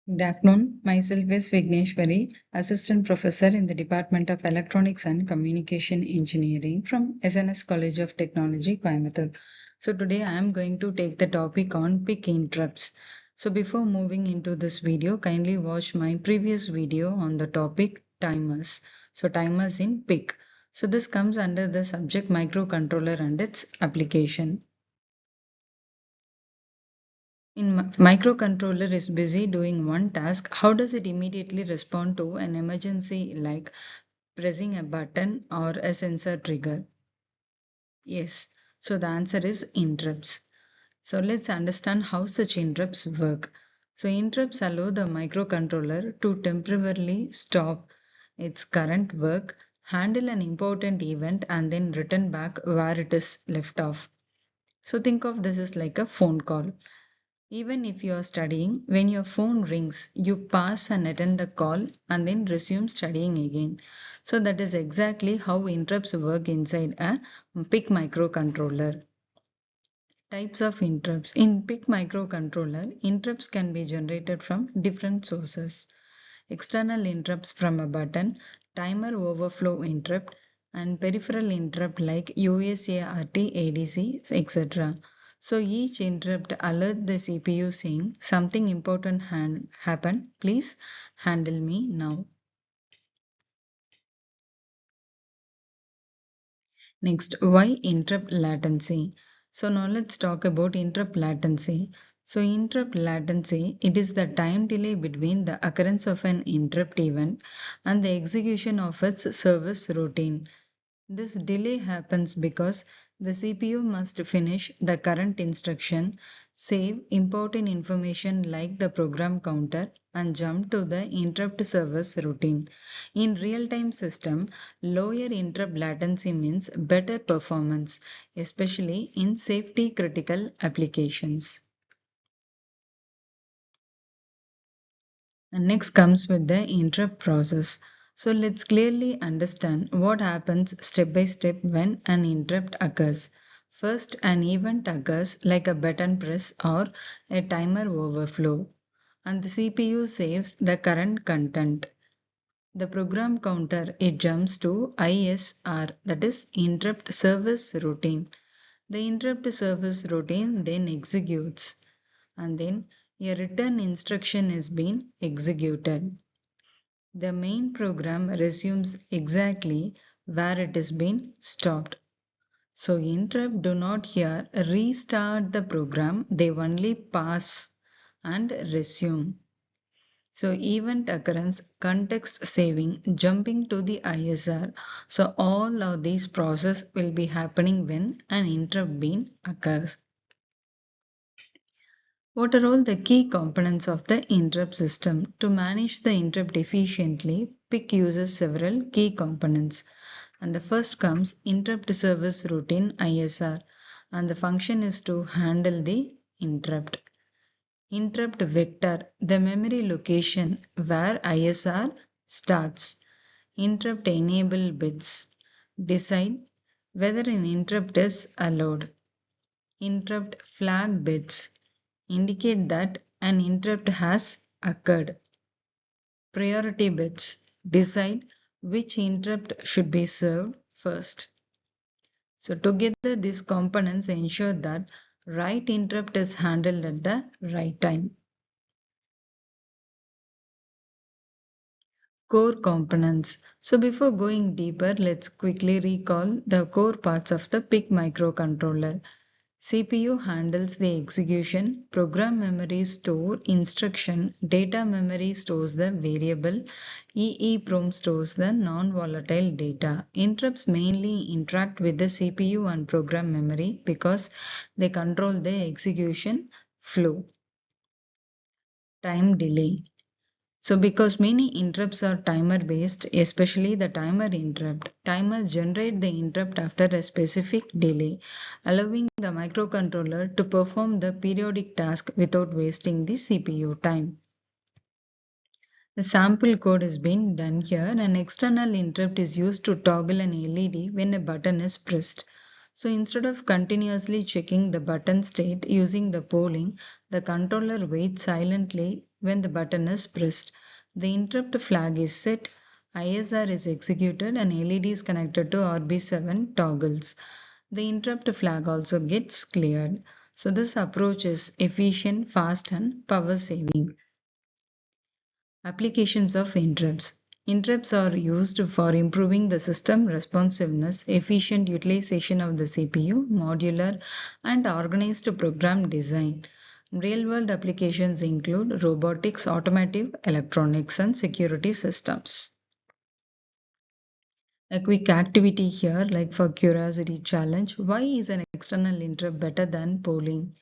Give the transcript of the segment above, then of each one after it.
Good afternoon. Myself is Vigneshwari, Assistant Professor in the Department of Electronics and Communication Engineering from SNS College of Technology, Coimbatore. So today I am going to take the topic on peak interrupts. So before moving into this video, kindly watch my previous video on the topic timers. So timers in peak. So this comes under the subject microcontroller and its application. In microcontroller is busy doing one task, how does it immediately respond to an emergency like pressing a button or a sensor trigger? Yes. So the answer is interrupts. So let's understand how such interrupts work. So interrupts allow the microcontroller to temporarily stop its current work, handle an important event and then return back where it is left off. So think of this as like a phone call. Even if you are studying, when your phone rings, you pause and attend the call and then resume studying again. So that is exactly how interrupts work inside a PIC microcontroller. Types of interrupts. In PIC microcontroller, interrupts can be generated from different sources. External interrupts from a button, timer overflow interrupt, and peripheral interrupt like USART, ADC, etc. So each interrupt alerts the CPU saying something important happened, please handle me now. Next, why interrupt latency? So now let's talk about interrupt latency. So interrupt latency, it is the time delay between the occurrence of an interrupt event and the execution of its service routine. This delay happens because the CPU must finish the current instruction, save important information like the program counter, and jump to the interrupt service routine. In real-time system, lower interrupt latency means better performance, especially in safety critical applications. And next comes with the interrupt process. So let's clearly understand what happens step by step when an interrupt occurs. First, an event occurs like a button press or a timer overflow, and the CPU saves the current content. The program counter it jumps to ISR, that is interrupt service routine. The interrupt service routine then executes and then a return instruction is being executed. The main program resumes exactly where it has been stopped. So interrupt do not here restart the program, they only pass and resume. So event occurrence, context saving, jumping to the ISR. So all of these process will be happening when an interrupt being occurs. What are all the key components of the interrupt system? To manage the interrupt efficiently, PIC uses several key components. And the first comes interrupt service routine ISR, and the function is to handle the interrupt. Interrupt vector, the memory location where ISR starts. Interrupt enable bits, decide whether an interrupt is allowed. Interrupt flag bits indicate that an interrupt has occurred. Priority bits decide which interrupt should be served first. So together these components ensure that right interrupt is handled at the right time. Core components. So before going deeper, let's quickly recall the core parts of the PIC microcontroller. CPU handles the execution, program memory store instruction, data memory stores the variable, EEPROM stores the non-volatile data. Interrupts mainly interact with the CPU and program memory because they control the execution flow. Time delay. So because many interrupts are timer based, especially the timer interrupt, timers generate the interrupt after a specific delay, allowing the microcontroller to perform the periodic task without wasting the CPU time. The sample code is being done here. An external interrupt is used to toggle an LED when a button is pressed. So instead of continuously checking the button state using the polling, the controller waits silently when the button is pressed. The interrupt flag is set, ISR is executed, and LED is connected to RB7 toggles. The interrupt flag also gets cleared. So this approach is efficient, fast, and power saving. Applications of interrupts. Interrupts are used for improving the system responsiveness, efficient utilization of the CPU, modular and organized program design. Real world applications include robotics, automotive, electronics, and security systems. A quick activity here, like for curiosity challenge, why is an external interrupt better than polling?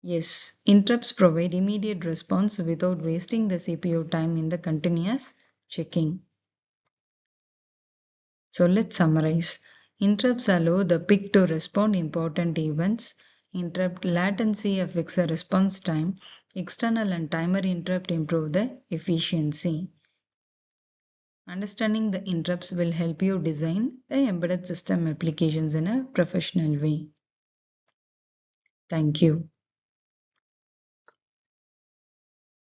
Yes, interrupts provide immediate response without wasting the CPU time in the continuous checking. So let's summarize. Interrupts allow the PIC to respond important events. Interrupt latency affects the response time. External and timer interrupt improve the efficiency. Understanding the interrupts will help you design the embedded system applications in a professional way. Thank you.